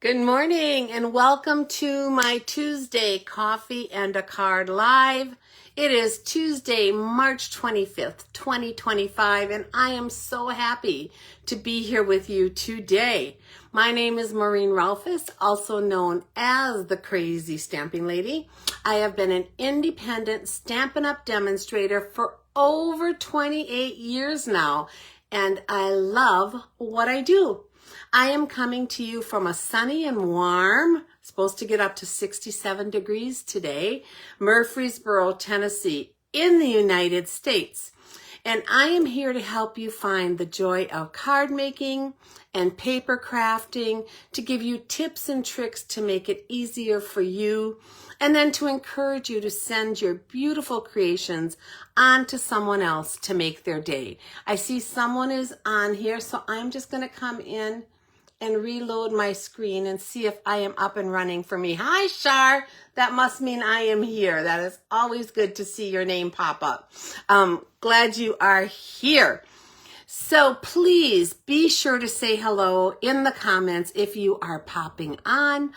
Good morning and welcome to my Tuesday Coffee and a Card Live. It is Tuesday, March 25th, 2025, and I am so happy to be here with you today. My name is Maureen Rolfes, also known as the Crazy Stamping Lady. I have been an independent Stampin' Up! Demonstrator for over 28 years now, and I love what I do. I am coming to you from a sunny and warm, supposed to get up to 67 degrees today, Murfreesboro, Tennessee, in the United States. And I am here to help you find the joy of card making and paper crafting, to give you tips and tricks to make it easier for you, and then to encourage you to send your beautiful creations on to someone else to make their day. I see someone is on here, so I'm just going to come in and reload my screen and see if I am up and running for me. Hi, Shar. That must mean I am here. That is always good to see your name pop up. Glad you are here. So please be sure to say hello in the comments if you are popping on.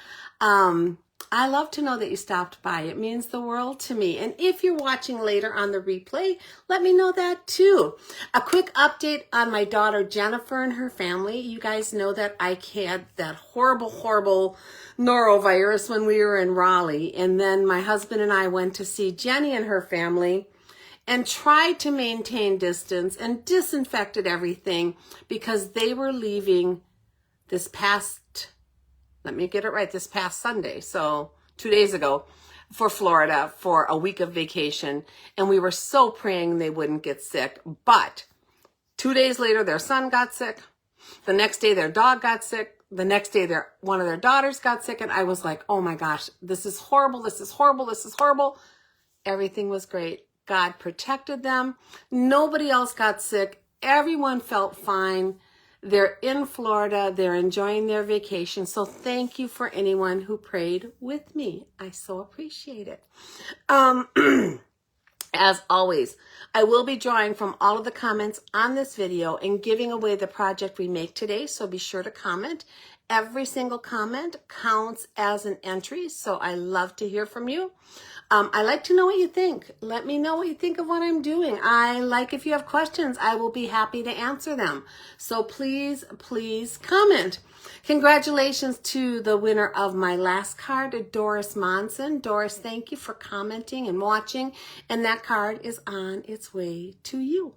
I love to know that you stopped by. It means the world to me. And if you're watching later on the replay, let me know that too. A quick update on my daughter Jennifer and her family. You guys know that I had that horrible norovirus when we were in Raleigh. And then my husband and I went to see Jenny and her family and tried to maintain distance and disinfected everything because they were leaving this past Sunday, so 2 days ago, for Florida for a week of vacation. And we were so praying they wouldn't get sick. But 2 days later, their son got sick. The next day, their dog got sick. The next day, one of their daughters got sick. And I was like, oh my gosh, this is horrible. This is horrible. This is horrible. Everything was great. God protected them. Nobody else got sick. Everyone felt fine. They're in Florida. They're enjoying their vacation. So thank you for anyone who prayed with me. I so appreciate it. As always, I will be drawing from all of the comments on this video and giving away the project we make today. So be sure to comment. Every single comment counts as an entry. So I love to hear from you. I like to know what you think. Let me know what you think of what I'm doing. If you have questions, I will be happy to answer them. So please comment. Congratulations to the winner of my last card, Doris Monson. Doris, thank you for commenting and watching. And that card is on its way to you.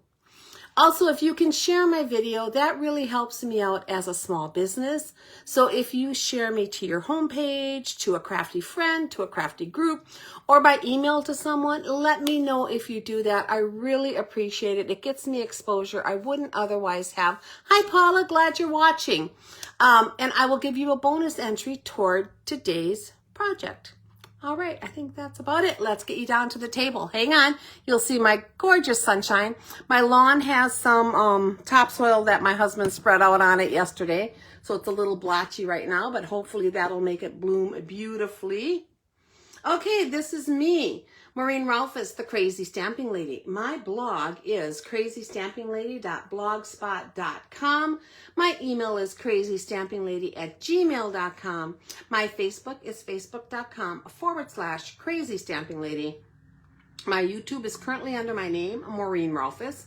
Also, if you can share my video, that really helps me out as a small business. So if you share me to your homepage, to a crafty friend, to a crafty group, or by email to someone, let me know if you do that. I really appreciate it. It gets me exposure I wouldn't otherwise have. Hi, Paula. Glad you're watching. And I will give you a bonus entry toward today's project. All right, I think that's about it. Let's get you down to the table. Hang on. You'll see my gorgeous sunshine. My lawn has some topsoil that my husband spread out on it yesterday. So it's a little blotchy right now, but hopefully that'll make it bloom beautifully. Okay, this is me, Maureen Rolfes, the Crazy Stamping Lady. My blog is crazystampinglady.blogspot.com. My email is crazystampinglady@gmail.com. My Facebook is facebook.com/crazystampinglady. My YouTube is currently under my name, Maureen Rolfes.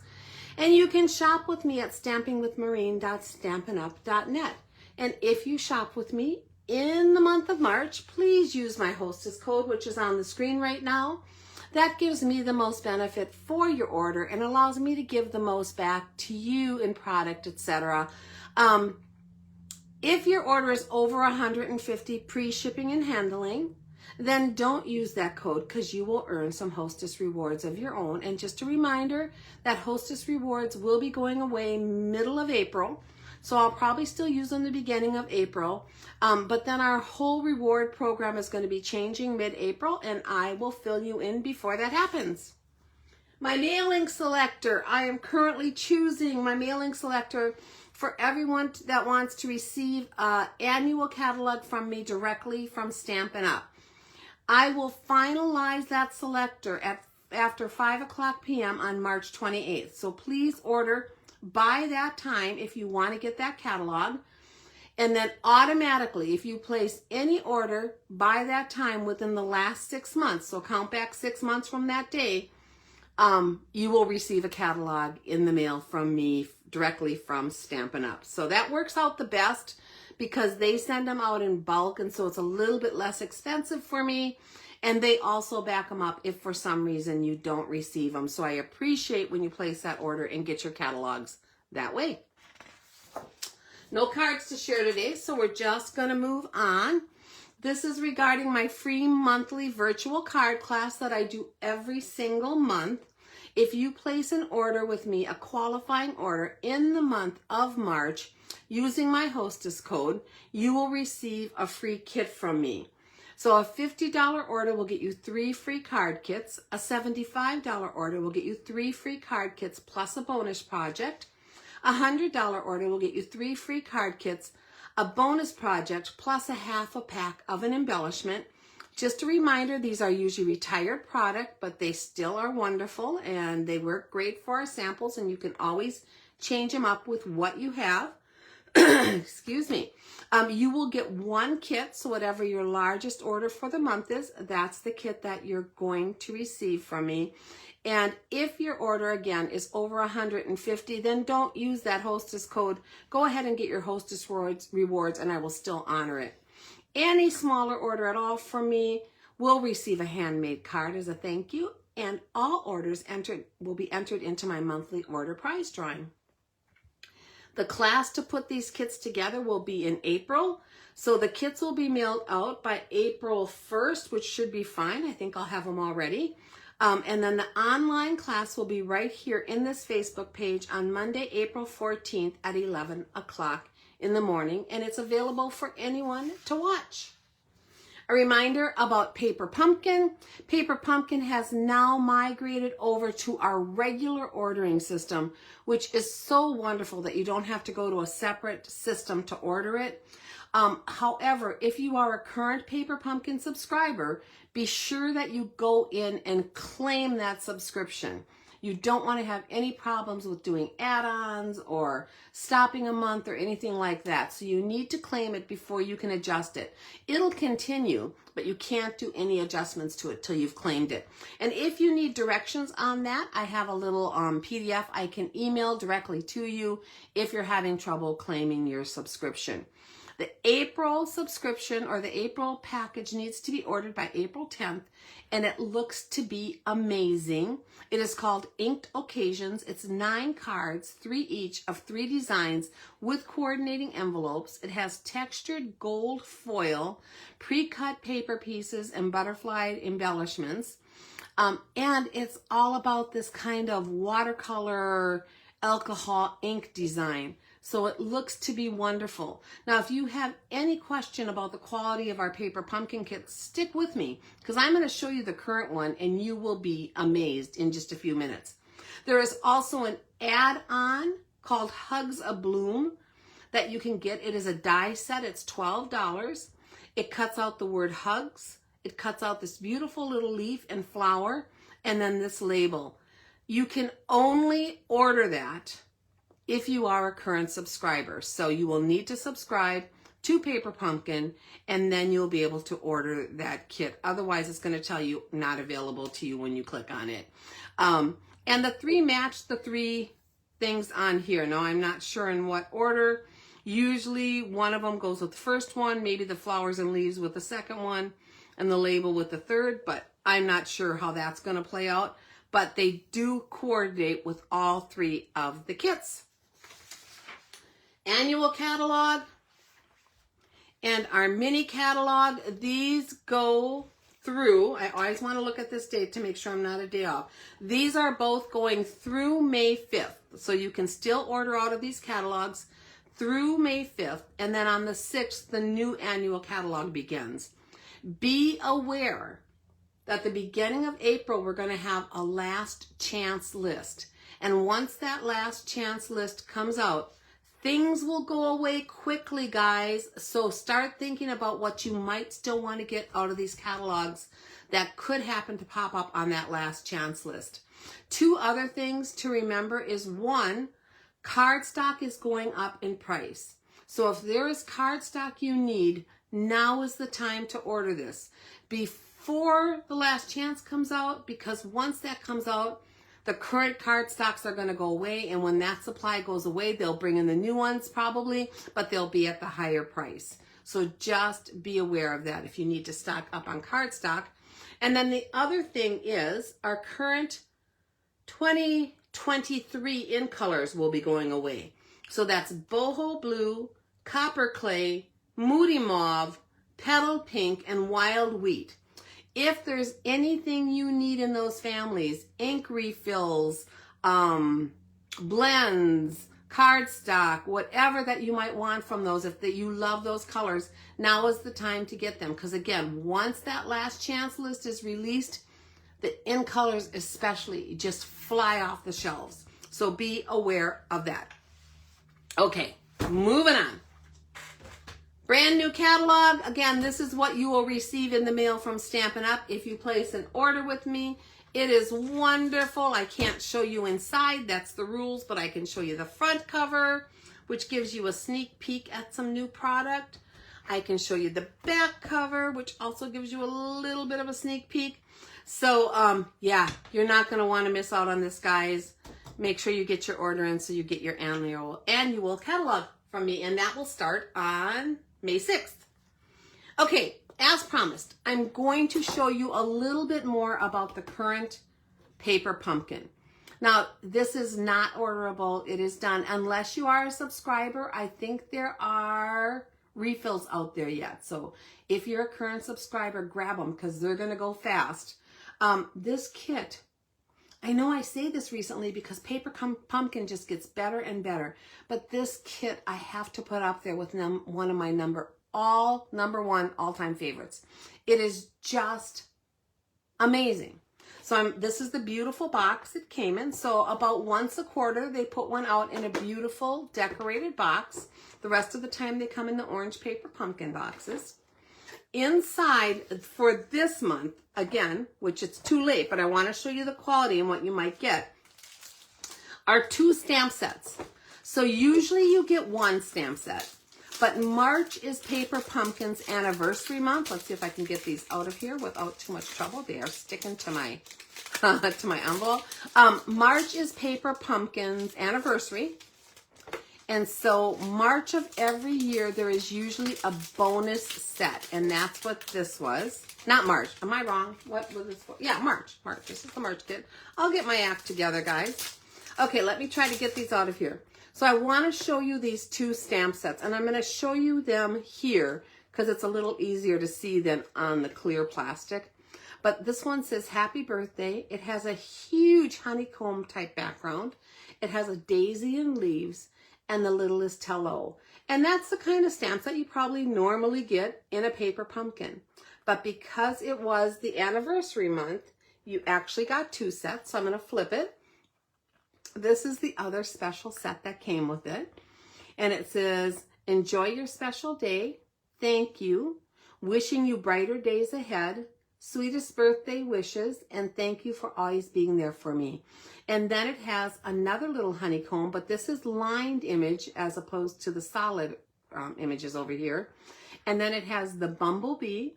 And you can shop with me at stampingwithmaureen.stampinup.net. And if you shop with me in the month of March, please use my hostess code, which is on the screen right now. That gives me the most benefit for your order and allows me to give the most back to you in product, etc. If your order is over $150 pre-shipping and handling, then don't use that code because you will earn some hostess rewards of your own. And just a reminder that hostess rewards will be going away middle of April. So I'll probably still use them the beginning of April. But then our whole reward program is going to be changing mid-April, and I will fill you in before that happens. My mailing selector. I am currently choosing my mailing selector for everyone that wants to receive an annual catalog from me directly from Stampin' Up. I will finalize that selector after 5 p.m. on March 28th. So please order by that time if you want to get that catalog. And then automatically, if you place any order by that time within the last 6 months, so count back 6 months from that day, you will receive a catalog in the mail from me directly from Stampin' Up. So that works out the best because they send them out in bulk, and so it's a little bit less expensive for me. And they also back them up if for some reason you don't receive them. So I appreciate when you place that order and get your catalogs that way. No cards to share today, so we're just going to move on. This is regarding my free monthly virtual card class that I do every single month. If you place an order with me, a qualifying order in the month of March, using my hostess code, you will receive a free kit from me. So a $50 order will get you 3 free card kits. A $75 order will get you 3 free card kits plus a bonus project. A $100 order will get you 3 free card kits, a bonus project, plus a half a pack of an embellishment. Just a reminder, these are usually retired product, but they still are wonderful and they work great for our samples, and you can always change them up with what you have. Excuse me. You will get 1 kit, so whatever your largest order for the month is, that's the kit that you're going to receive from me. And if your order, again, is over 150, then don't use that hostess code. Go ahead and get your hostess rewards, and I will still honor it. Any smaller order at all from me will receive a handmade card as a thank you, and all orders will be entered into my monthly order prize drawing. The class to put these kits together will be in April. So the kits will be mailed out by April 1st, which should be fine. I think I'll have them all ready. And then the online class will be right here in this Facebook page on Monday, April 14th at 11 o'clock in the morning. And it's available for anyone to watch. A reminder about Paper Pumpkin. Paper Pumpkin has now migrated over to our regular ordering system, which is so wonderful that you don't have to go to a separate system to order it. However, if you are a current Paper Pumpkin subscriber, be sure that you go in and claim that subscription. You don't want to have any problems with doing add-ons or stopping a month or anything like that. So you need to claim it before you can adjust it. It'll continue, but you can't do any adjustments to it till you've claimed it. And if you need directions on that, I have a little PDF I can email directly to you if you're having trouble claiming your subscription. The April subscription or the April package needs to be ordered by April 10th, and it looks to be amazing. It is called Inked Occasions. It's 9 cards, 3 each of 3 designs with coordinating envelopes. It has textured gold foil, pre-cut paper pieces, and butterfly embellishments. And it's all about this kind of watercolor alcohol ink design. So it looks to be wonderful. Now, if you have any question about the quality of our Paper Pumpkin kits, stick with me because I'm going to show you the current one and you will be amazed in just a few minutes. There is also an add-on called Hugs a Bloom that you can get. It is a die set. It's $12. It cuts out the word hugs. It cuts out this beautiful little leaf and flower and then this label. You can only order that if you are a current subscriber. So you will need to subscribe to Paper Pumpkin and then you'll be able to order that kit. Otherwise, it's going to tell you not available to you when you click on it. And the 3 match the 3 things on here. Now, I'm not sure in what order. Usually one of them goes with the first one, maybe the flowers and leaves with the second one, and the label with the third, but I'm not sure how that's going to play out. But they do coordinate with all 3 of the kits. Annual catalog and our mini catalog, these go through, I always want to look at this date to make sure I'm not a day off. These are both going through May 5th. So you can still order out of these catalogs through May 5th. And then on the 6th, the new annual catalog begins. Be aware that the beginning of April, we're going to have a last chance list. And once that last chance list comes out, things will go away quickly, guys. So start thinking about what you might still want to get out of these catalogs that could happen to pop up on that last chance list. 2 other things to remember is 1, cardstock is going up in price. So if there is cardstock you need, now is the time to order this before the last chance comes out, because once that comes out, the current cardstocks are going to go away, and when that supply goes away, they'll bring in the new ones probably, but they'll be at the higher price. So just be aware of that if you need to stock up on cardstock. And then the other thing is our current 2023 in colors will be going away. So that's boho blue, copper clay, moody mauve, petal pink, and wild wheat. If there's anything you need in those families, ink refills, blends, cardstock, whatever that you might want from those, if that you love those colors, now is the time to get them. Because again, once that last chance list is released, the in colors especially just fly off the shelves. So be aware of that. Okay, moving on. Brand new catalog. Again, this is what you will receive in the mail from Stampin' Up! If you place an order with me. It is wonderful. I can't show you inside, that's the rules, but I can show you the front cover, which gives you a sneak peek at some new product. I can show you the back cover, which also gives you a little bit of a sneak peek. So, yeah, you're not going to want to miss out on this, guys. Make sure you get your order in so you get your annual catalog from me, and that will start on May 6th. Okay, as promised, I'm going to show you a little bit more about the current paper pumpkin. Now, this is not orderable. It is done unless you are a subscriber. I think there are refills out there yet. So if you're a current subscriber, grab them because they're going to go fast. This kit, I know I say this recently because paper pumpkin just gets better and better, but this kit I have to put up there with one of my number one all-time favorites. It is just amazing. So this is the beautiful box it came in. So about once a quarter, they put one out in a beautiful decorated box. The rest of the time, they come in the orange paper pumpkin boxes. Inside, for this month, again, which it's too late, but I want to show you the quality and what you might get, are 2 stamp sets. So usually you get 1 stamp set, but March is Paper Pumpkin's anniversary month. Let's see if I can get these out of here without too much trouble. They are sticking to my to my envelope. March is Paper Pumpkin's anniversary. And so March of every year, there is usually a bonus set. And that's what this was. Not March. Am I wrong? What was this for? Yeah, March. March. This is the March kit. I'll get my act together, guys. Okay, let me try to get these out of here. So I want to show you these 2 stamp sets. And I'm going to show you them here because it's a little easier to see than on the clear plastic. But this one says Happy Birthday. It has a huge honeycomb type background. It has a daisy and leaves. And the littlest hello. And that's the kind of stamps that you probably normally get in a paper pumpkin. But because it was the anniversary month, you actually got 2 sets. So I'm going to flip it. This is the other special set that came with it. And it says, enjoy your special day. Thank you. Wishing you brighter days ahead. Sweetest birthday wishes. And thank you for always being there for me. And then it has another little honeycomb, but this is lined image as opposed to the solid images over here. And then it has the bumblebee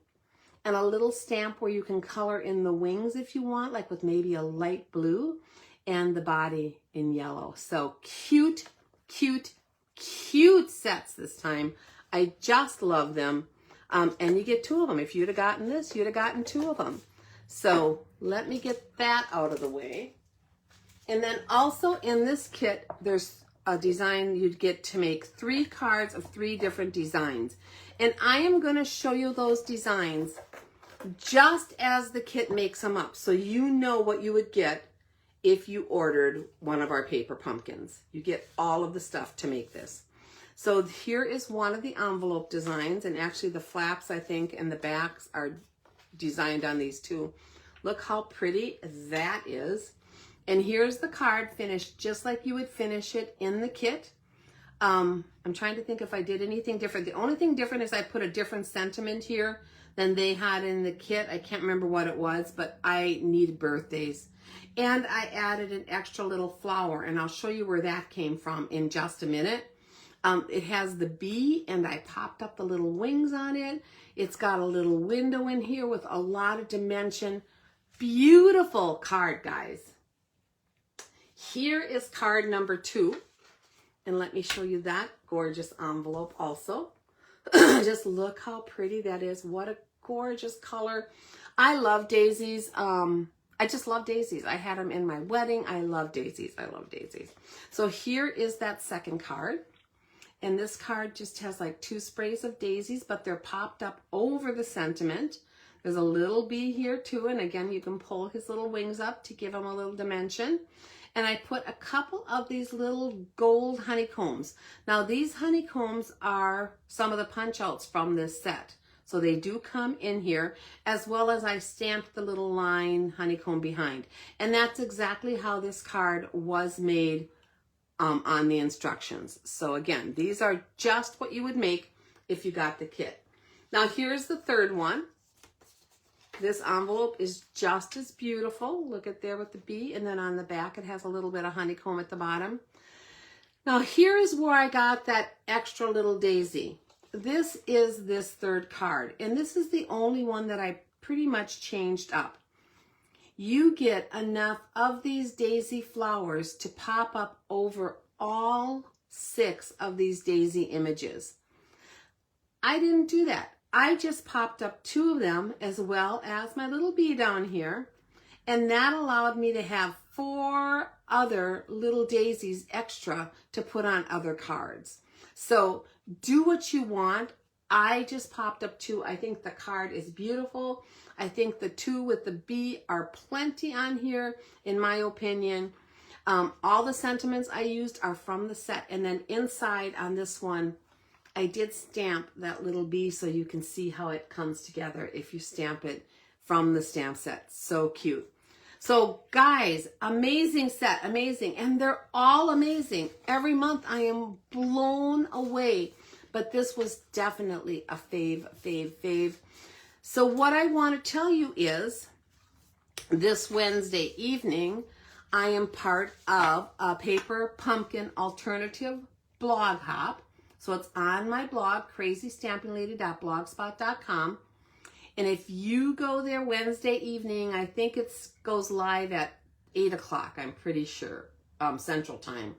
and a little stamp where you can color in the wings if you want, like with maybe a light blue, and the body in yellow. So cute, cute, cute sets this time. I just love them. And you get 2 of them. If you'd have gotten this, you'd have gotten 2 of them. So let me get that out of the way. And then also in this kit, there's a design you'd get to make 3 cards of 3 different designs. And I am going to show you those designs just as the kit makes them up. So you know what you would get if you ordered one of our paper pumpkins. You get all of the stuff to make this. So here is one of the envelope designs. And actually the flaps, I think, and the backs are designed on these too. Look how pretty that is. And here's the card finished just like you would finish it in the kit. I'm trying to think if I did anything different. The only thing different is I put a different sentiment here than they had in the kit. I can't remember what it was, but I need birthdays. And I added an extra little flower, and I'll show you where that came from in just a minute. It has the bee, and I popped up the little wings on it. It's got a little window in here with a lot of dimension. Beautiful card, guys. Here is card number 2. And let me show you that gorgeous envelope also. Just look how pretty that is. What a gorgeous color. I love daisies. I just love daisies. I had them in my wedding. I love daisies. I love daisies. So here is that second card. And this card just has like 2 sprays of daisies, but they're popped up over the sentiment. There's a little bee here too. And again, you can pull his little wings up to give him a little dimension. And I put a couple of these little gold honeycombs. Now these honeycombs are some of the punch outs from this set. So they do come in here, as well as I stamped the little line honeycomb behind. And that's exactly how this card was made on the instructions. So again, these are just what you would make if you got the kit. Now here's the third one. This envelope is just as beautiful. Look at there with the bee, and then on the back it has a little bit of honeycomb at the bottom. Now here is where I got that extra little daisy. This is this third card, and this is the only one that I pretty much changed up. You get enough of these daisy flowers to pop up over all 6 of these daisy images. I didn't do that. I just popped up 2 of them, as well as my little bee down here, and that allowed me to have 4 other little daisies extra to put on other cards. So do what you want. I just popped up 2. I think the card is beautiful. I think the 2 with the bee are plenty on here, in my opinion. All the sentiments I used are from the set, and then inside on this one, I did stamp that little bee so you can see how it comes together if you stamp it from the stamp set. So cute. So guys, amazing set, amazing. And they're all amazing. Every month I am blown away. But this was definitely a fave. So what I want to tell you is, this Wednesday evening, I am part of a Paper Pumpkin Alternative blog hop. So it's on my blog, crazystampinglady.blogspot.com. And if you go there Wednesday evening, I think it goes live at 8 o'clock, I'm pretty sure, Central Time.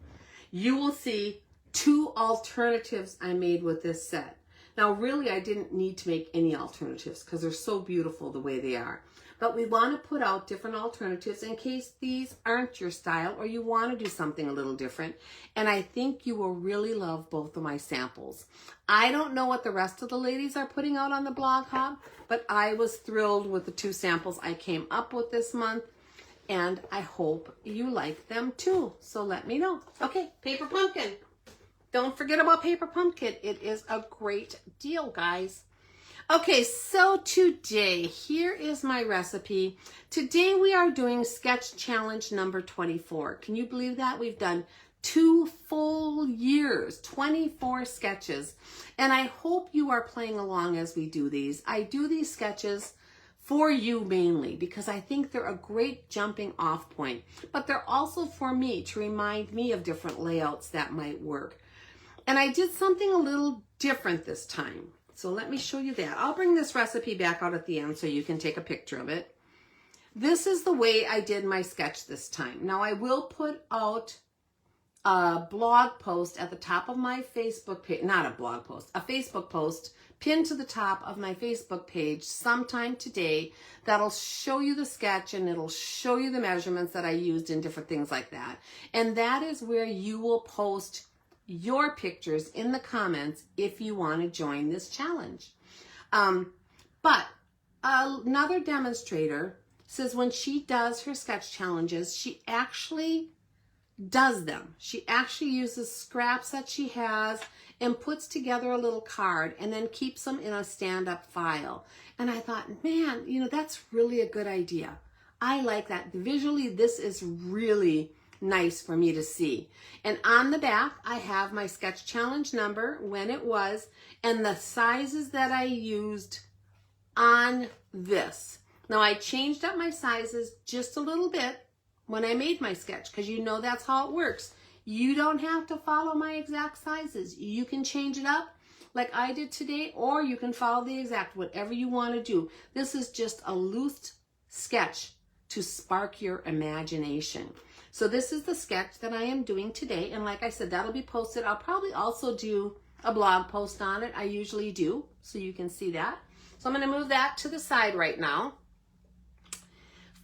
You will see 2 alternatives I made with this set. Now, really, I didn't need to make any alternatives because they're so beautiful the way they are. But we want to put out different alternatives in case these aren't your style or you want to do something a little different. And I think you will really love both of my samples. I don't know what the rest of the ladies are putting out on the blog hub, but I was thrilled with the 2 samples I came up with this month. And I hope you like them too. So let me know. Okay, Paper Pumpkin. Don't forget about Paper Pumpkin. It is a great deal, guys. Okay, so today, here is my recipe. Today we are doing sketch challenge number 24. Can you believe that? We've done 2 full years, 24 sketches. And I hope you are playing along as we do these. I do these sketches for you mainly because I think they're a great jumping off point. But they're also for me to remind me of different layouts that might work. And I did something a little different this time. So let me show you that. I'll bring this recipe back out at the end so you can take a picture of it. This is the way I did my sketch this time. Now I will put out a blog post at the top of my Facebook page, not a blog post, a Facebook post pinned to the top of my Facebook page sometime today that'll show you the sketch and it'll show you the measurements that I used and different things like that. And that is where you will post your pictures in the comments if you want to join this challenge. But another demonstrator says when she does her sketch challenges, she actually does them. She actually uses scraps that she has and puts together a little card and then keeps them in a stand-up file. And I thought, man, you know, that's really a good idea. I like that. Visually, this is really nice for me to see. And on the back, I have my sketch challenge number, when it was, and the sizes that I used on this. Now, I changed up my sizes just a little bit when I made my sketch, because you know that's how it works. You don't have to follow my exact sizes. You can change it up like I did today, or you can follow the exact, whatever you want to do. This is just a loose sketch to spark your imagination. So this is the sketch that I am doing today, and like I said, that'll be posted. I'll probably also do a blog post on it. I usually do, so you can see that. So I'm going to move that to the side right now.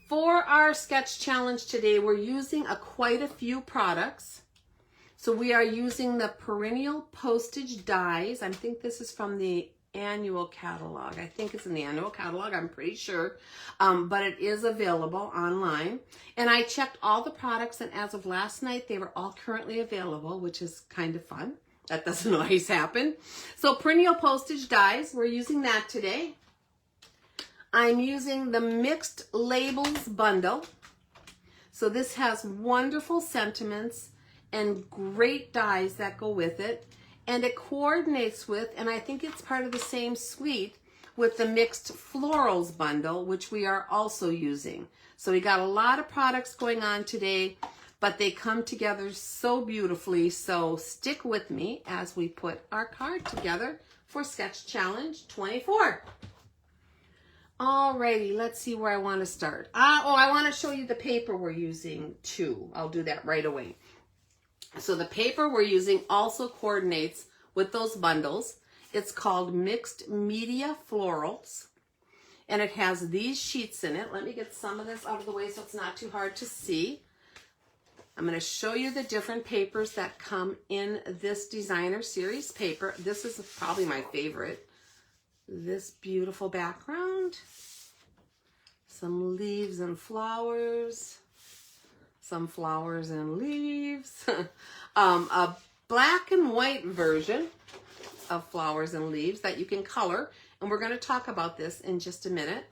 For our sketch challenge today, we're using quite a few products. So we are using the Perennial Postage Dies. I think this is from the annual catalog. I think it's in the annual catalog, I'm pretty sure. But it is available online. And I checked all the products, and as of last night, they were all currently available, which is kind of fun. That doesn't always happen. So Perennial Postage Dies, we're using that today. I'm using the Mixed Labels bundle. So this has wonderful sentiments and great dies that go with it, and it coordinates with, and I think it's part of the same suite with the Mixed Florals bundle, which we are also using. So we got a lot of products going on today, but they come together so beautifully. So stick with me as we put our card together for Sketch Challenge 24. Alrighty, let's see where I want to start. I want to show you the paper we're using too. I'll do that right away. So the paper we're using also coordinates with those bundles. It's called Mixed Media Florals, and it has these sheets in it. Let me get some of this out of the way so it's not too hard to see. I'm going to show you the different papers that come in this designer series paper. This is probably my favorite. This beautiful background, some leaves and flowers, some flowers and leaves, a black and white version of flowers and leaves that you can color, and we're going to talk about this in just a minute.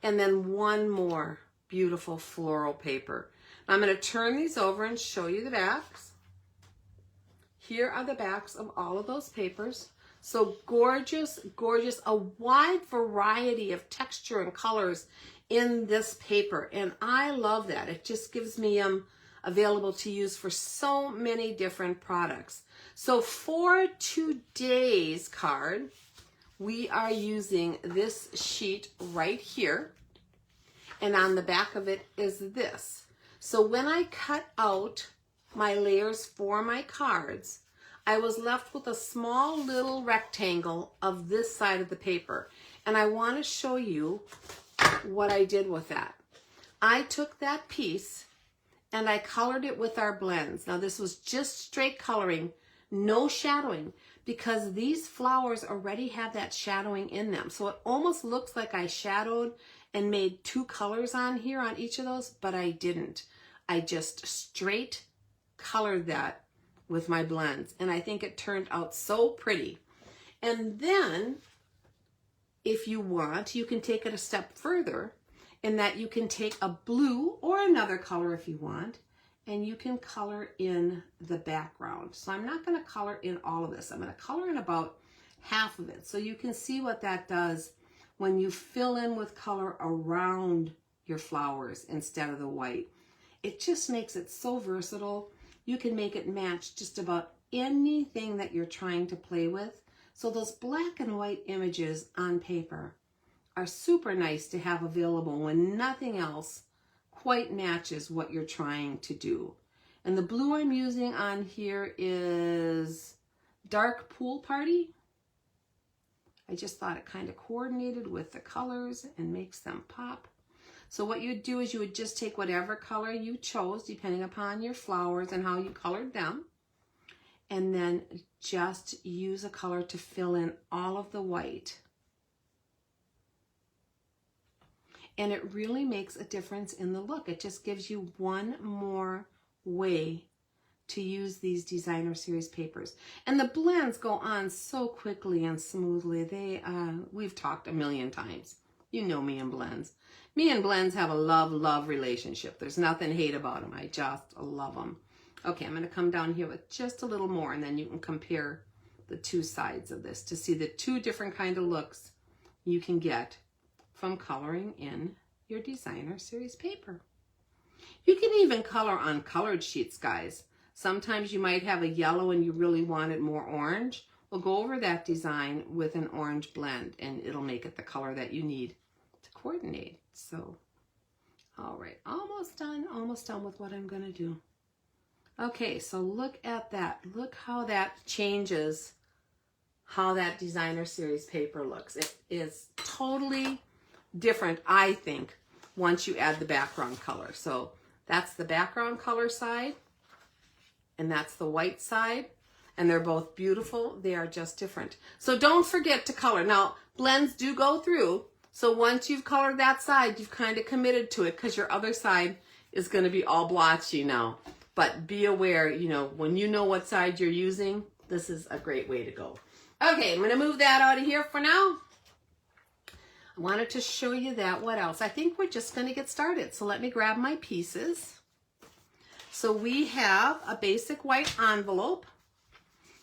And then one more beautiful floral paper. Now I'm going to turn these over and show you the backs. Here are the backs of all of those papers. So gorgeous, gorgeous, a wide variety of texture and colors in this paper, and I love that. It just gives me available to use for so many different products. So for today's card, we are using this sheet right here, and on the back of it is this. So when I cut out my layers for my cards, I was left with a small little rectangle of this side of the paper, and I want to show you what I did with that. I took that piece and I colored it with our blends. Now this was just straight coloring, no shadowing, because these flowers already have that shadowing in them. So it almost looks like I shadowed and made two colors on here on each of those, but I didn't. I just straight colored that with my blends, and I think it turned out so pretty. And then if you want, you can take it a step further in that you can take a blue or another color if you want, and you can color in the background. So I'm not going to color in all of this. I'm going to color in about half of it, so you can see what that does when you fill in with color around your flowers instead of the white. It just makes it so versatile. You can make it match just about anything that you're trying to play with. So those black and white images on paper are super nice to have available when nothing else quite matches what you're trying to do. And the blue I'm using on here is Dark Pool Party. I just thought it kind of coordinated with the colors and makes them pop. So what you'd do is you would just take whatever color you chose, depending upon your flowers and how you colored them, and then just use a color to fill in all of the white. And it really makes a difference in the look. It just gives you one more way to use these designer series papers. And the blends go on so quickly and smoothly. We've talked a million times. You know me and blends. Me and blends have a love-love relationship. There's nothing hate about them. I just love them. Okay, I'm going to come down here with just a little more, and then you can compare the two sides of this to see the two different kind of looks you can get from coloring in your designer series paper. You can even color on colored sheets, guys. Sometimes you might have a yellow and you really want it more orange. Well, go over that design with an orange blend and it'll make it the color that you need to coordinate. So, all right, almost done with what I'm gonna do. Okay, so look at that. Look how that changes how that designer series paper looks. It is totally different, I think, once you add the background color. So that's the background color side, and that's the white side, and they're both beautiful. They are just different. So don't forget to color. Now, blends do go through, so once you've colored that side, you've kind of committed to it because your other side is going to be all blotchy now. But be aware, you know, when you know what side you're using, this is a great way to go. Okay, I'm going to move that out of here for now. I wanted to show you that. What else? I think we're just going to get started. So let me grab my pieces. So we have a basic white envelope.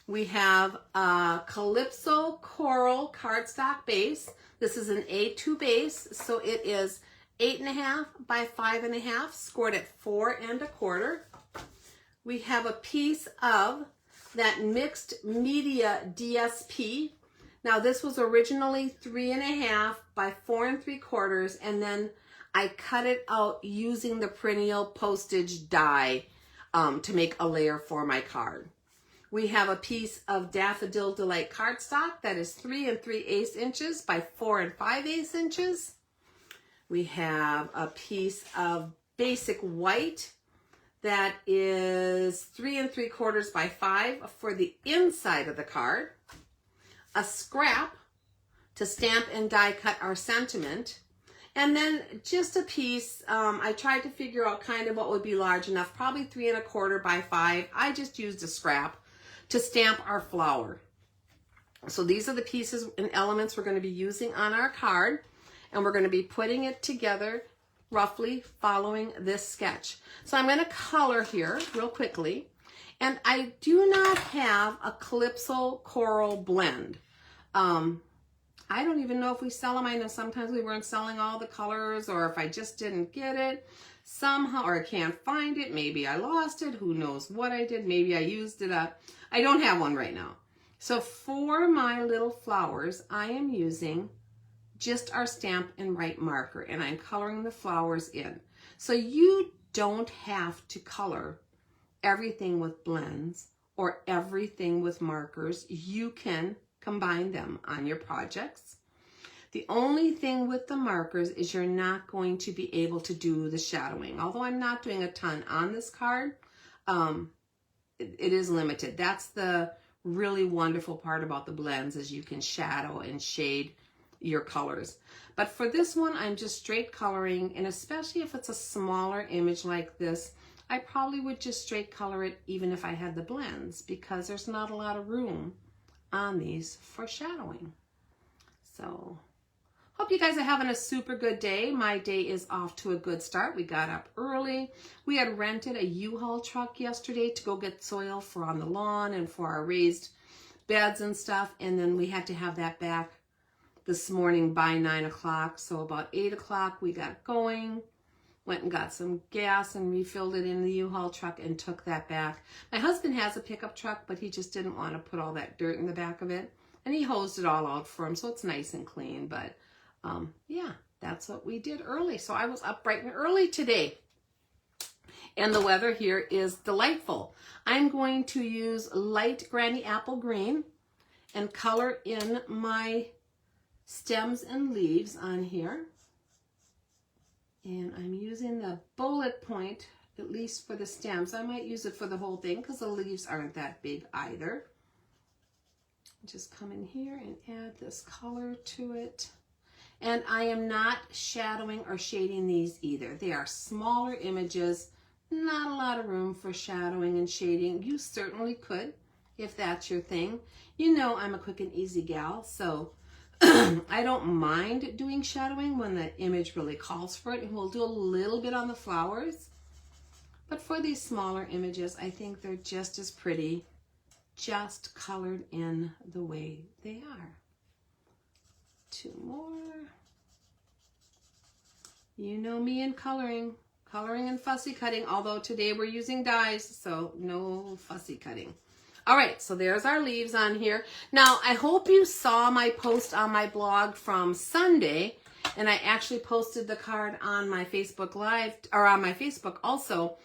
We have a Calypso Coral cardstock base. This is an A2 base, so it is 8.5 by 5.5, scored at 4 1/4. We have a piece of that mixed media DSP. Now this was originally 3.5 by 4 3/4, and then I cut it out using the perennial postage die to make a layer for my card. We have a piece of Daffodil Delight cardstock that is 3 3/8 inches by 4 5/8 inches. We have a piece of basic white that is 3 3/4 by 5 for the inside of the card. A scrap to stamp and die cut our sentiment. And then just a piece, I tried to figure out kind of what would be large enough, probably 3 1/4 by 5. I just used a scrap to stamp our flower. So these are the pieces and elements we're going to be using on our card, and we're going to be putting it together roughly following this sketch. So I'm going to color here real quickly, and I do not have a Calypso Coral blend. I don't even know if we sell them. I know sometimes we weren't selling all the colors, or if I just didn't get it somehow, or I can't find it. Maybe I lost it. Who knows what I did. Maybe I used it up. I don't have one right now. So for my little flowers, I am using just our Stamp and Write marker, and I'm coloring the flowers in. So you don't have to color everything with blends or everything with markers. You can combine them on your projects. The only thing with the markers is you're not going to be able to do the shadowing. Although I'm not doing a ton on this card, it is limited. That's the really wonderful part about the blends, is you can shadow and shade your colors. But for this one, I'm just straight coloring, and especially if it's a smaller image like this, I probably would just straight color it even if I had the blends, because there's not a lot of room on these for shadowing. So hope you guys are having a super good day. My day is off to a good start. We got up early. We had rented a U-Haul truck yesterday to go get soil for on the lawn and for our raised beds and stuff, and then we had to have that back this morning by 9 o'clock. So about 8 o'clock we got going, went and got some gas and refilled it in the U-Haul truck and took that back. My husband has a pickup truck, but he just didn't want to put all that dirt in the back of it, and he hosed it all out for him, so it's nice and clean. But yeah, that's what we did early. So I was up bright and early today, and the weather here is delightful. I'm going to use light Granny Apple Green and color in my stems and leaves on here. And I'm using the bullet point, at least for the stems. I might use it for the whole thing because the leaves aren't that big either. Just come in here and add this color to it. And I am not shadowing or shading these either. They are smaller images, not a lot of room for shadowing and shading. You certainly could if that's your thing. You know I'm a quick and easy gal, so I don't mind doing shadowing when the image really calls for it, and we'll do a little bit on the flowers. But for these smaller images, I think they're just as pretty, just colored in the way they are. 2 more. You know me in coloring. coloring and fussy cutting, although today we're using dies, so no fussy cutting. All right, so there's our leaves on here. Now, I hope you saw my post on my blog from Sunday, and I actually posted the card on my Facebook Live, or on my Facebook also,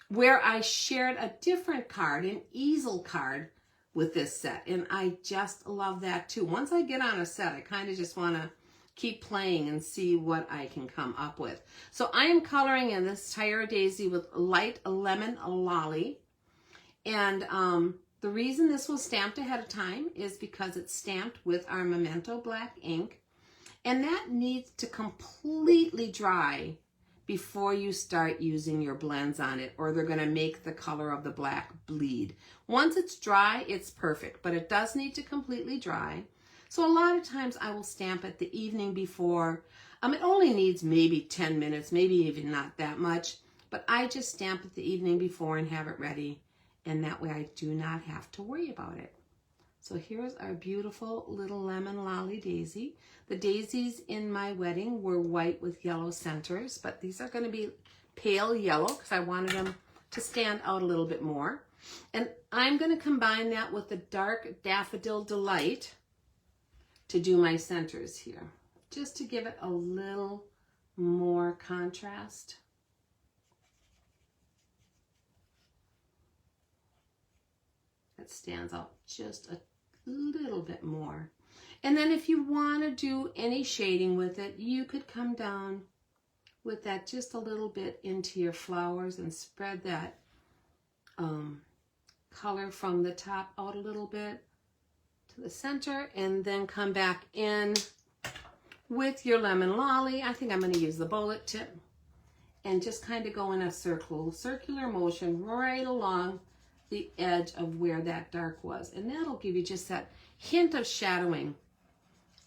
where I shared a different card, an easel card with this set, and I just love that too. Once I get on a set, I kind of just want to keep playing and see what I can come up with. So I am coloring in this Tire Daisy with light lemon lolly. And the reason this was stamped ahead of time is because it's stamped with our Memento black ink. And that needs to completely dry before you start using your blends on it, or they're going to make the color of the black bleed. Once it's dry, it's perfect, but it does need to completely dry. So a lot of times I will stamp it the evening before. It only needs maybe 10 minutes, maybe even not that much, but I just stamp it the evening before and have it ready. And that way I do not have to worry about it. So here's our beautiful little lemon lolly daisy. The daisies in my wedding were white with yellow centers, but these are going to be pale yellow because I wanted them to stand out a little bit more. And I'm going to combine that with the dark Daffodil Delight to do my centers here, just to give it a little more contrast. It stands out just a little bit more. And then if you want to do any shading with it, you could come down with that just a little bit into your flowers and spread that color from the top out a little bit to the center, and then come back in with your lemon lolly. I think I'm going to use the bullet tip and just kind of go in a circular motion right along the edge of where that dark was. And that'll give you just that hint of shadowing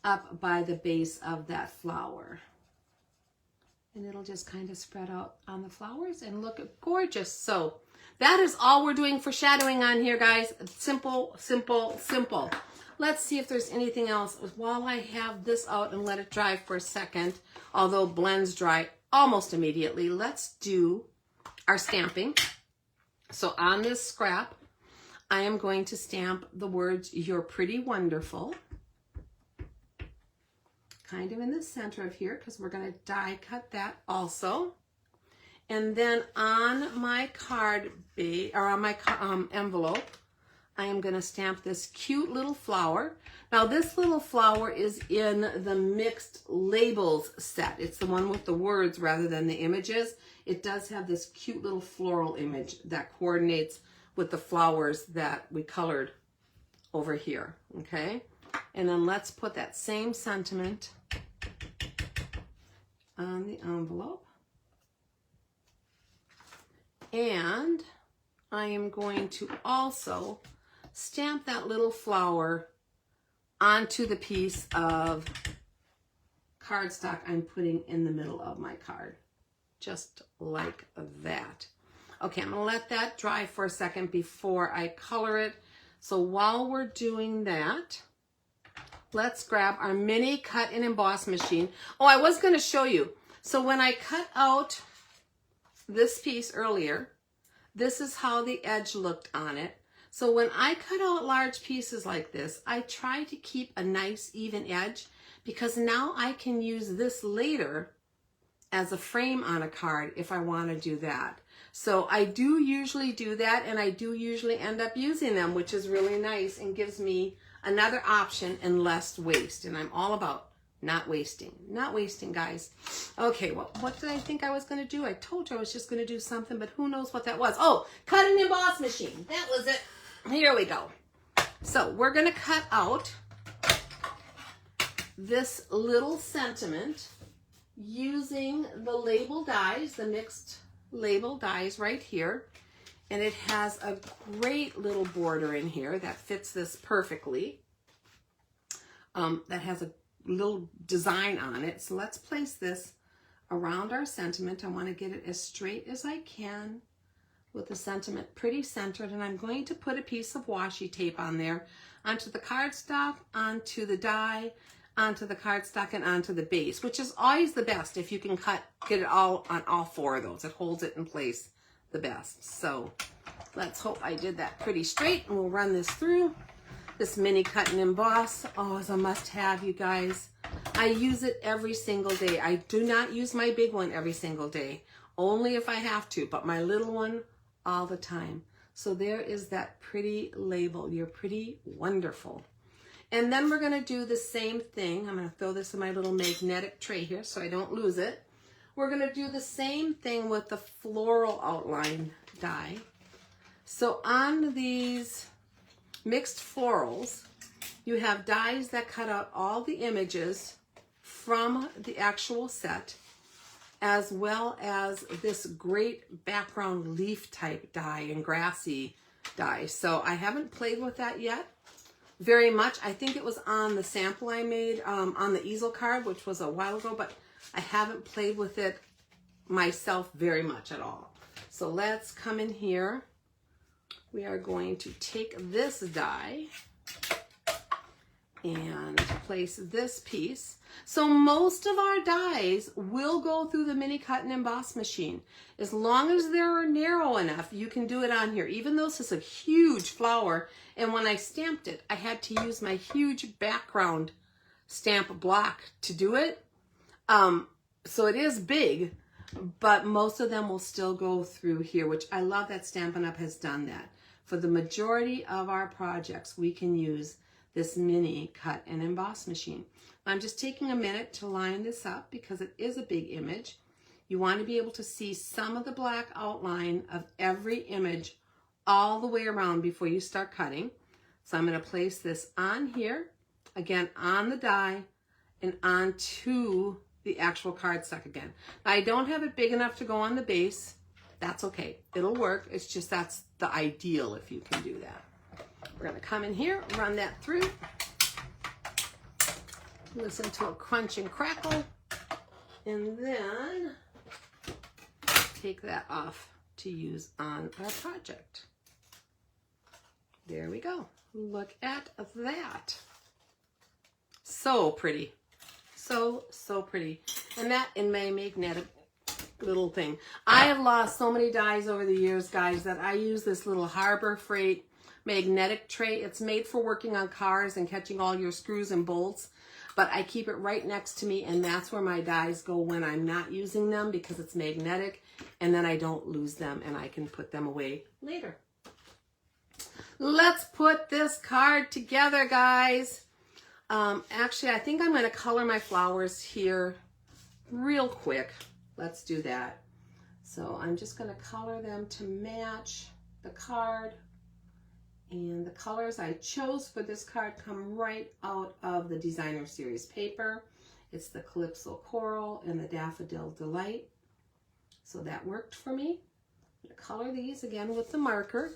up by the base of that flower. And it'll just kind of spread out on the flowers and look gorgeous. So that is all we're doing for shadowing on here, guys. Simple, simple, simple. Let's see if there's anything else. While I have this out and let it dry for a second, although blends dry almost immediately, let's do our stamping. So on this scrap, I am going to stamp the words, "You're pretty wonderful," kind of in the center of here, because we're going to die cut that also. And then on my card base, or on my envelope, I am going to stamp this cute little flower. Now this little flower is in the mixed labels set. It's the one with the words rather than the images. It does have this cute little floral image that coordinates with the flowers that we colored over here, okay? And then let's put that same sentiment on the envelope. And I am going to also stamp that little flower onto the piece of cardstock I'm putting in the middle of my card. Just like that. Okay, I'm gonna let that dry for a second before I color it. So while we're doing that, let's grab our mini cut and emboss machine. Oh, I was gonna show you. So when I cut out this piece earlier, this is how the edge looked on it. So when I cut out large pieces like this, I try to keep a nice even edge, because now I can use this later as a frame on a card if I want to do that. So I do usually do that, and I do usually end up using them, which is really nice and gives me another option and less waste. And I'm all about not wasting. Not wasting, guys. Okay, well, what did I think I was going to do? I told you I was just going to do something, but who knows what that was. Oh, cut and emboss machine. That was it. Here we go. So we're going to cut out this little sentiment using the label dies, the mixed label dies right here. And it has a great little border in here that fits this perfectly. That has a little design on it. So let's place this around our sentiment. I want to get it as straight as I can with the sentiment pretty centered. And I'm going to put a piece of washi tape on there, onto the cardstock, onto the die, onto the cardstock and onto the base, which is always the best if you can get it all on all four of those. It holds it in place the best. So let's hope I did that pretty straight, and we'll run this through. This mini cut and emboss, oh, is a must-have, you guys. I use it every single day. I do not use my big one every single day, only if I have to, but my little one all the time. So there is that pretty label. You're pretty wonderful. And then we're going to do the same thing. I'm going to throw this in my little magnetic tray here so I don't lose it. We're going to do the same thing with the floral outline die. So on these mixed florals, you have dies that cut out all the images from the actual set, as well as this great background leaf type die and grassy die. So I haven't played with that yet very much. I think it was on the sample I made on the easel card, which was a while ago, but I haven't played with it myself very much at all. So let's come in here. We are going to take this die and place this piece. So most of our dies will go through the mini cut and emboss machine. As long as they're narrow enough, you can do it on here. Even though this is a huge flower, and when I stamped it, I had to use my huge background stamp block to do it. So it is big, but most of them will still go through here, which I love that Stampin' Up! Has done that. For the majority of our projects, we can use this mini cut and emboss machine. I'm just taking a minute to line this up because it is a big image. You want to be able to see some of the black outline of every image all the way around before you start cutting. So I'm going to place this on here, again on the die, and onto the actual cardstock again. Now, I don't have it big enough to go on the base. That's okay. It'll work. It's just that's the ideal if you can do that. We're going to come in here, run that through. Listen to a crunch and crackle. And then take that off to use on our project. There we go. Look at that. So pretty. So pretty. And that in my magnetic little thing. I have lost so many dies over the years, guys, that I use this little Harbor Freight magnetic tray. It's made for working on cars and catching all your screws and bolts, but I keep it right next to me, and that's where my dies go when I'm not using them because it's magnetic, and then I don't lose them and I can put them away later. Let's put this card together, guys. Actually, I think I'm going to color my flowers here real quick. Let's do that. So I'm just going to color them to match the card. And the colors I chose for this card come right out of the Designer Series paper. It's the Calypso Coral and the Daffodil Delight. So that worked for me. I'm going to color these again with the marker.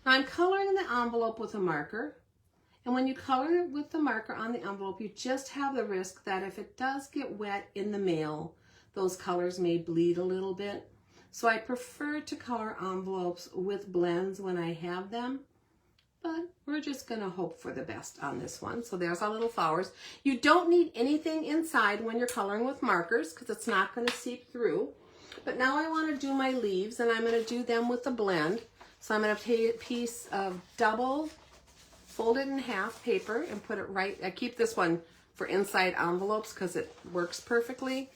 Now I'm coloring the envelope with a marker. And when you color it with the marker on the envelope, you just have the risk that if it does get wet in the mail, those colors may bleed a little bit. So I prefer to color envelopes with blends when I have them. But we're just going to hope for the best on this one. So there's our little flowers. You don't need anything inside when you're coloring with markers because it's not going to seep through. But now I want to do my leaves, and I'm going to do them with a blend. So I'm going to take a piece of double folded in half paper and put it right. I keep this one for inside envelopes because it works perfectly.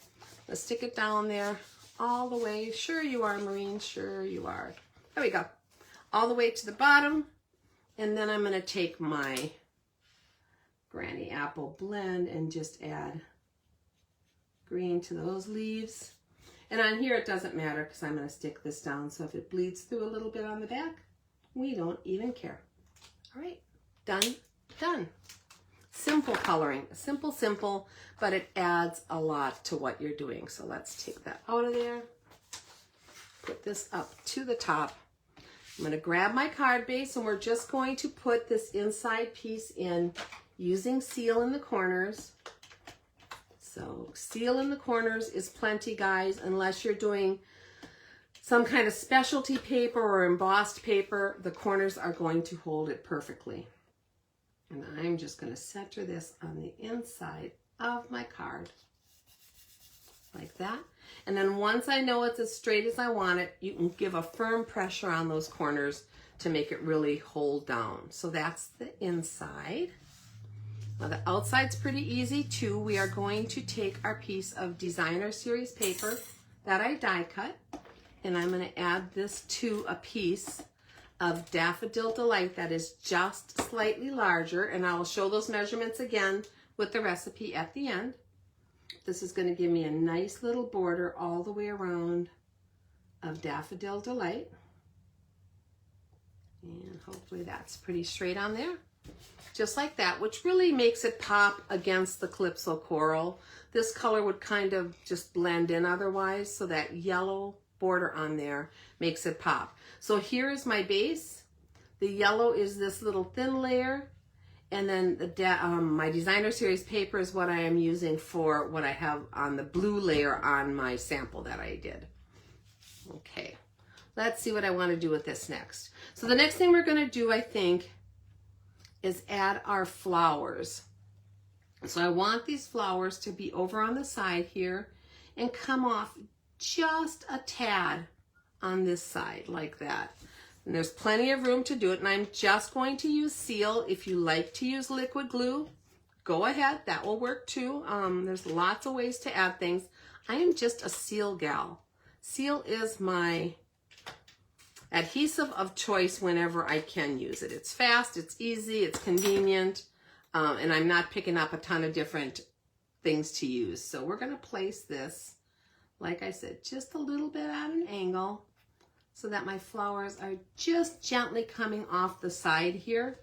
Let's stick it down there all the way. Sure you are, Maureen. Sure you are. There we go. All the way to the bottom. And then I'm going to take my Granny Apple blend and just add green to those leaves. And on here it doesn't matter because I'm going to stick this down. So if it bleeds through a little bit on the back, we don't even care. All right, done, done. Simple coloring, simple, but it adds a lot to what you're doing. So let's take that out of there. Put this up to the top. I'm going to grab my card base, and we're just going to put this inside piece in using seal in the corners. So seal in the corners is plenty, guys, unless you're doing some kind of specialty paper or embossed paper. The corners are going to hold it perfectly. And I'm just going to center this on the inside of my card, like that. And then once I know it's as straight as I want it, you can give a firm pressure on those corners to make it really hold down. So that's the inside. Now the outside's pretty easy too. We are going to take our piece of designer series paper that I die cut, and I'm going to add this to a piece of Daffodil Delight that is just slightly larger, and I will show those measurements again with the recipe at the end. This is going to give me a nice little border all the way around of Daffodil Delight. And hopefully that's pretty straight on there. Just like that, which really makes it pop against the Calypso Coral. This color would kind of just blend in otherwise, so that yellow border on there makes it pop. So here's my base. The yellow is this little thin layer, and then my designer series paper is what I am using for what I have on the blue layer on my sample that I did. Okay, let's see what I want to do with this next. So the next thing we're going to do, I think, is add our flowers. So I want these flowers to be over on the side here and come off just a tad on this side like that. And there's plenty of room to do it, and I'm just going to use Seal. If you like to use liquid glue, go ahead, that will work too. There's lots of ways to add things. I am just a Seal gal. Seal is my adhesive of choice whenever I can use it. It's fast, it's easy, it's convenient, and I'm not picking up a ton of different things to use. So we're going to place this, like I said, just a little bit at an angle so that my flowers are just gently coming off the side here.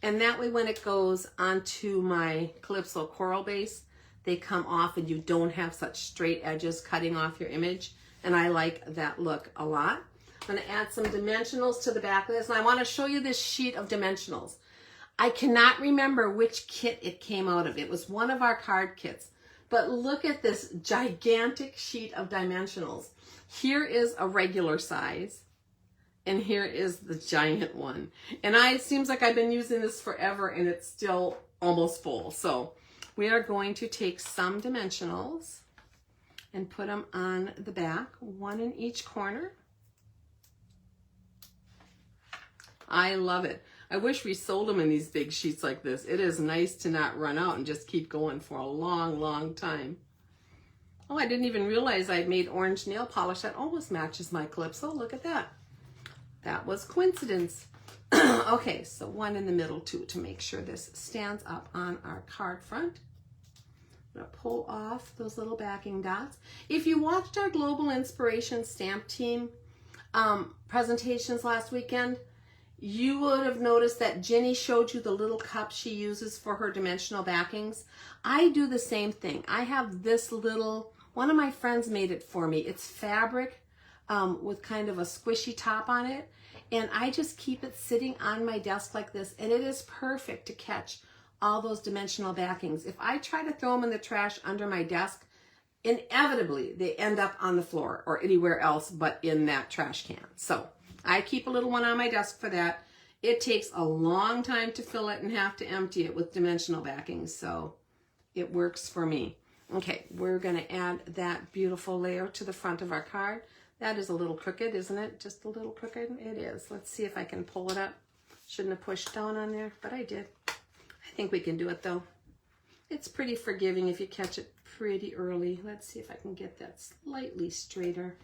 And that way when it goes onto my Calypso Coral base, they come off and you don't have such straight edges cutting off your image. And I like that look a lot. I'm going to add some dimensionals to the back of this, and I want to show you this sheet of dimensionals. I cannot remember which kit it came out of. It was one of our card kits. But look at this gigantic sheet of dimensionals. Here is a regular size, and here is the giant one. And it seems like I've been using this forever, and it's still almost full. So we are going to take some dimensionals and put them on the back, one in each corner. I love it. I wish we sold them in these big sheets like this. It is nice to not run out and just keep going for a long, long time. Oh, I didn't even realize I'd made orange nail polish that almost matches my Calypso. Look at that. That was coincidence. Okay, so one in the middle too to make sure this stands up on our card front. I'm going to pull off those little backing dots. If you watched our Global Inspiration Stamp Team presentations last weekend, you would have noticed that Jenny showed you the little cup she uses for her dimensional backings. I do the same thing. I have this little, one of my friends made it for me. It's fabric with kind of a squishy top on it. And I just keep it sitting on my desk like this. And it is perfect to catch all those dimensional backings. If I try to throw them in the trash under my desk, inevitably they end up on the floor or anywhere else but in that trash can. So I keep a little one on my desk for that. It takes a long time to fill it and have to empty it with dimensional backings, so it works for me. Okay, we're going to add that beautiful layer to the front of our card. That is a little crooked, isn't it? Just a little crooked? It is. Let's see if I can pull it up. Shouldn't have pushed down on there, but I did. I think we can do it though. It's pretty forgiving if you catch it pretty early. Let's see if I can get that slightly straighter.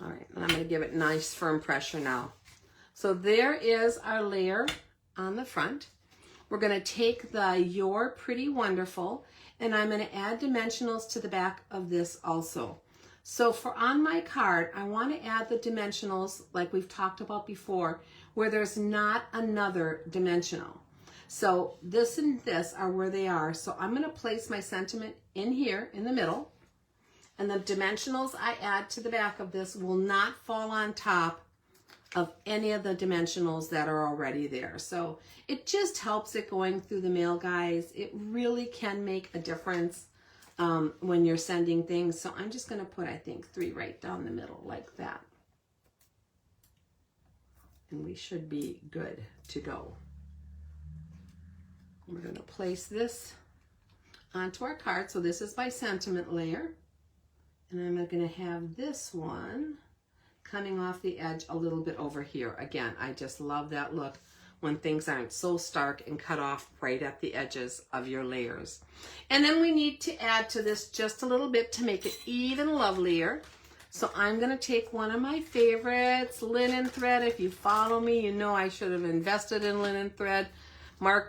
All right, and I'm going to give it nice firm pressure now. So there is our layer on the front. We're going to take the You're Pretty Wonderful, and I'm going to add dimensionals to the back of this also. So for on my card, I want to add the dimensionals like we've talked about before, where there's not another dimensional. So this and this are where they are. So I'm going to place my sentiment in here in the middle. And the dimensionals I add to the back of this will not fall on top of any of the dimensionals that are already there. So it just helps it going through the mail, guys. It really can make a difference when you're sending things. So I'm just going to put, I think, 3 right down the middle like that. And we should be good to go. We're going to place this onto our card. So this is my sentiment layer. And I'm going to have this one coming off the edge a little bit over here. Again, I just love that look when things aren't so stark and cut off right at the edges of your layers. And then we need to add to this just a little bit to make it even lovelier. So I'm going to take one of my favorites, linen thread. If you follow me, you know I should have invested in linen thread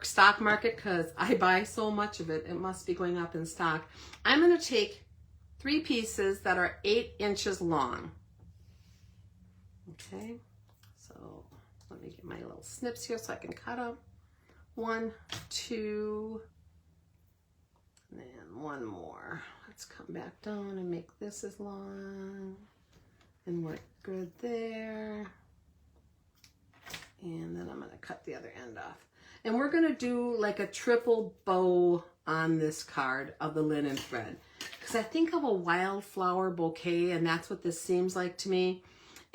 stock market because I buy so much of it. It must be going up in stock. I'm going to take 3 pieces that are 8 inches long. Okay, so let me get my little snips here so I can cut them. 1, 2, and then 1 more. Let's come back down and make this as long. And we're good there. And then I'm going to cut the other end off. And we're going to do like a triple bow on this card of the linen thread. Because I think of a wildflower bouquet, and that's what this seems like to me.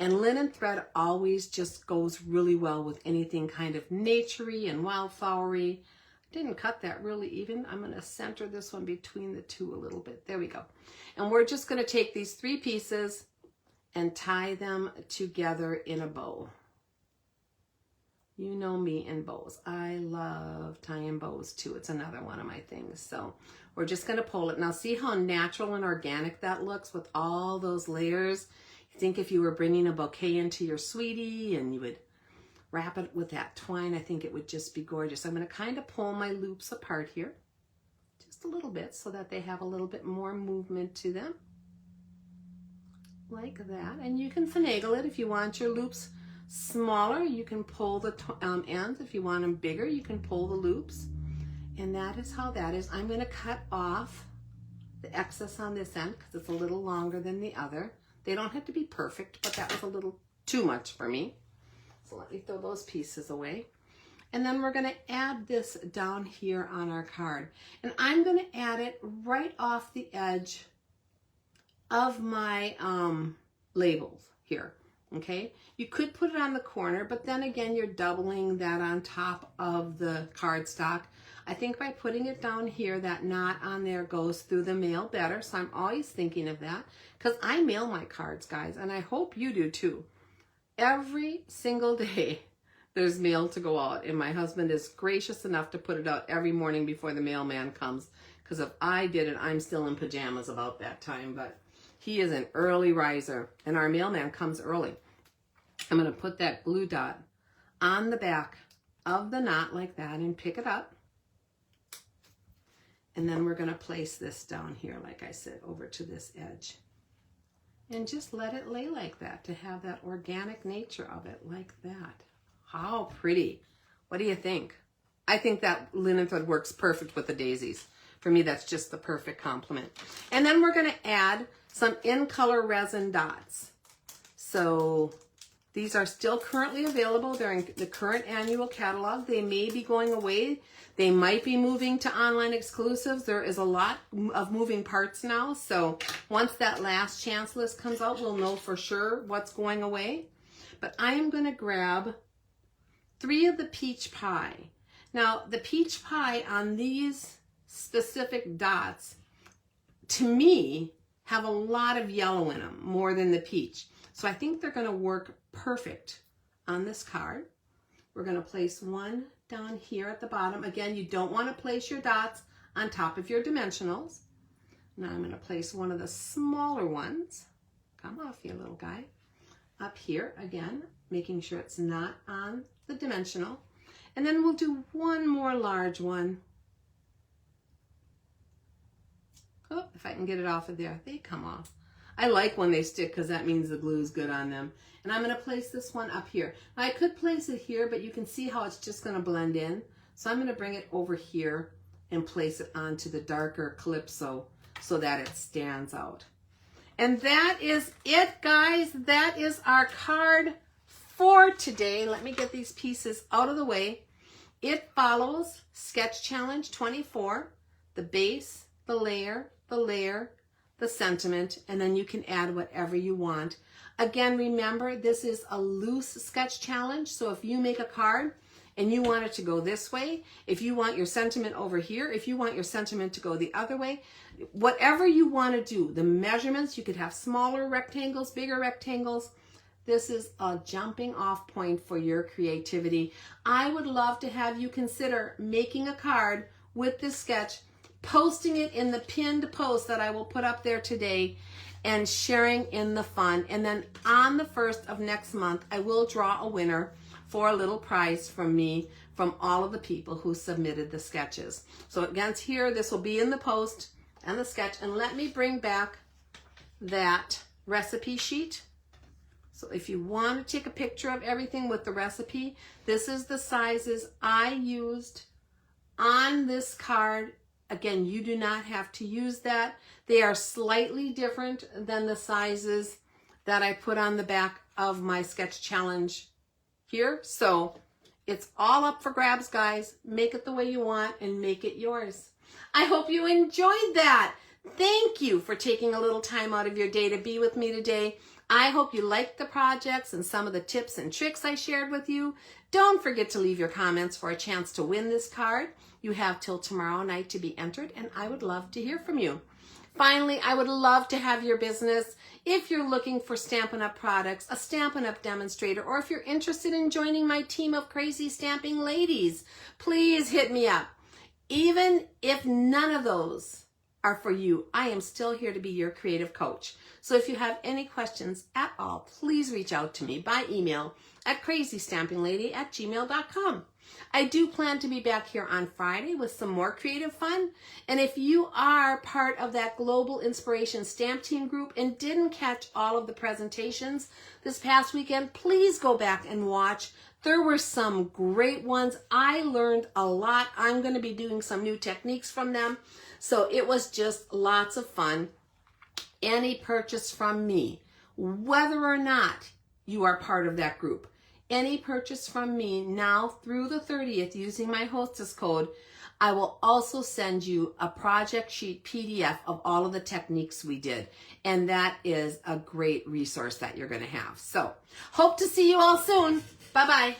And linen thread always just goes really well with anything kind of naturey and wildflowery. Didn't cut that really even. I'm going to center this one between the two a little bit. There we go. And we're just going to take these 3 pieces and tie them together in a bow. You know me and bows. I love tying bows too. It's another one of my things. So we're just going to pull it. Now see how natural and organic that looks with all those layers? You think if you were bringing a bouquet into your sweetie and you would wrap it with that twine, I think it would just be gorgeous. I'm going to kind of pull my loops apart here just a little bit so that they have a little bit more movement to them. Like that. And you can finagle it if you want your loops smaller. You can pull the ends. If you want them bigger, you can pull the loops. And that is how that is. I'm going to cut off the excess on this end because it's a little longer than the other. They don't have to be perfect, but that was a little too much for me. So let me throw those pieces away. And then we're going to add this down here on our card. And I'm going to add it right off the edge of my labels here. Okay, you could put it on the corner, but then again, you're doubling that on top of the cardstock. I think by putting it down here, that knot on there goes through the mail better. So I'm always thinking of that because I mail my cards, guys, and I hope you do too. Every single day, there's mail to go out, and my husband is gracious enough to put it out every morning before the mailman comes, because if I did it, I'm still in pajamas about that time, but he is an early riser, and our mailman comes early. I'm going to put that glue dot on the back of the knot like that and pick it up. And then we're going to place this down here, like I said, over to this edge. And just let it lay like that to have that organic nature of it like that. How pretty. What do you think? I think that linen thread works perfect with the daisies. For me, that's just the perfect complement. And then we're going to add some in-color resin dots. So these are still currently available. They're in the current annual catalog. They may be going away. They might be moving to online exclusives. There is a lot of moving parts now. So once that last chance list comes out, we'll know for sure what's going away. But I am going to grab 3 of the peach pie. Now, the peach pie on these specific dots, to me, have a lot of yellow in them, more than the peach. So I think they're going to work perfect on this card. We're going to place one down here at the bottom. Again, you don't want to place your dots on top of your dimensionals. Now I'm going to place one of the smaller ones. Come off, you little guy. Up here, again, making sure it's not on the dimensional. And then we'll do one more large one. Oh, if I can get it off of there, they come off. I like when they stick because that means the glue is good on them. And I'm going to place this one up here. Now, I could place it here, but you can see how it's just going to blend in. So I'm going to bring it over here and place it onto the darker calypso so that it stands out. And that is it, guys. That is our card for today. Let me get these pieces out of the way. It follows Sketch Challenge 24, the base, the layer, the sentiment, and then you can add whatever you want. Again, remember, this is a loose sketch challenge, so if you make a card and you want it to go this way, if you want your sentiment over here, if you want your sentiment to go the other way, whatever you want to do, the measurements, you could have smaller rectangles, bigger rectangles. This is a jumping off point for your creativity. I would love to have you consider making a card with this sketch, posting it in the pinned post that I will put up there today, and sharing in the fun. And then on the 1st of next month, I will draw a winner for a little prize from me, from all of the people who submitted the sketches. So again, here, this will be in the post and the sketch. And let me bring back that recipe sheet. So if you want to take a picture of everything with the recipe, this is the sizes I used on this card. Again, you do not have to use that. They are slightly different than the sizes that I put on the back of my sketch challenge here. So it's all up for grabs, guys. Make it the way you want and make it yours. I hope you enjoyed that. Thank you for taking a little time out of your day to be with me today. I hope you liked the projects and some of the tips and tricks I shared with you. Don't forget to leave your comments for a chance to win this card. You have till tomorrow night to be entered, and I would love to hear from you. Finally, I would love to have your business. If you're looking for Stampin' Up! Products, a Stampin' Up! Demonstrator, or if you're interested in joining my team of crazy stamping ladies, please hit me up. Even if none of those are for you, I am still here to be your creative coach. So if you have any questions at all, please reach out to me by email at crazystampinglady@gmail.com. I do plan to be back here on Friday with some more creative fun. And if you are part of that Global Inspiration Stamp Team group and didn't catch all of the presentations this past weekend, please go back and watch. There were some great ones. I learned a lot. I'm going to be doing some new techniques from them. So it was just lots of fun. Any purchase from me, whether or not you are part of that group, any purchase from me now through the 30th using my hostess code, I will also send you a project sheet PDF of all of the techniques we did. And that is a great resource that you're going to have. So hope to see you all soon. Bye-bye.